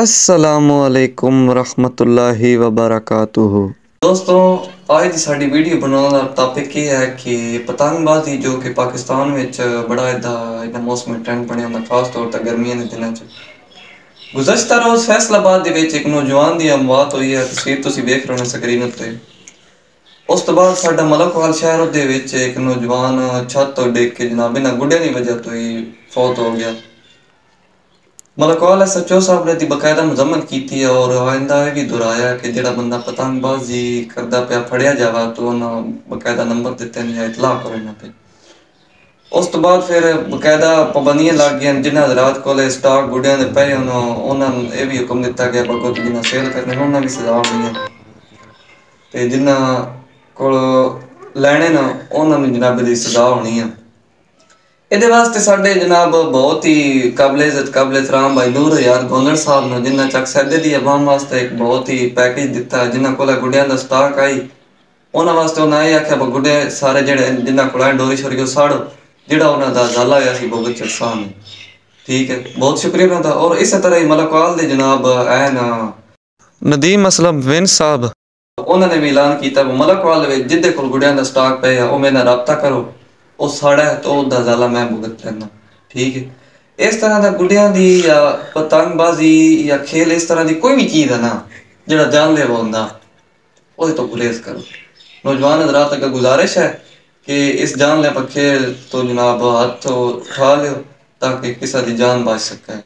अस्सलामुअलैकुम रहमतुल्लाहि वबरकातुहू। दोस्तों, आज की साड़ी वीडियो बनाने का टॉपिक ये है कि पतंगबाजी जो कि पाकिस्तान में बड़ा इदा मौसम ट्रेंड बने होंगे, खास तौर पर गर्मियों के दिनों गुज़श्ता रोज़ फैसलाबाद एक नौजवान की मौत हुई है। तस्वीर तुम देख रहे हो स्क्रीन उत्ते। उस तो बाद साडा मलकवाल शहर दे विच एक नौजवान छत तो डिग के जनाब इन्हां गुड्डियां की वजह तो ही फौत हो गया। मलकवाल SHO साहब ने बकायदा मजम्मत की थी और आइंदा भी दोहराया कि जो बंदा पतंगबाजी करता पाया फड़िया जावा तो उन्होंने बकायदा नंबर दिते हैं या इतला करो इन्हों पर। उस तो बाद फिर बकायदा पाबंदियां लग गई जिन्हें हजरात को स्टॉक गुड्डियां के पे उन्होंने यह भी हुक्म दिता गया बगो तो जिन्हें सेल करने उन्होंने भी सजा होनी है तो जिन्हें को लैने न उन्होंने जनाब की सजा होनी है। ये वास्ते साढ़े जनाब बहुत ही काबिल इज्जत काबिल एहतराम भाई नूर यार गोलर साहब ने जिन्हें चक सैदे की अवाम वास्ते एक बहुत ही पैकेज दिता है। जिन्होंने को गुड्डियां का स्टॉक आई उन्होंने वास्ते उन्हें यह आख्या गुड्डे सारे जेडे जिन्हें को डोरी शोरी साड़ो जोड़ा उन्होंने जाला होया बहुत चरसान है। ठीक है, बहुत शुक्रिया उन्होंने। और इस तरह ही मलकवाल दे जनाब है ना नदीम असलम विन साहब उन्होंने भी ऐलान किया मलकवाल जिदे को गुड्डियां का स्टॉक पे है मेरे रबता करो वो साड़ा है तो उसका जाला मैं भुगत लेना। ठीक है, इस तरह का गुड्डियां की या पतंगबाजी या खेल इस तरह की कोई भी चीज़ है ना जो जानलेवा होंदा वो तो गुरेज करो। नौजवान हजरात तक गुजारिश है कि इस जानलेवा खेल तो जनाब हाथ उठा लो ताकि किसी की जान बच सके।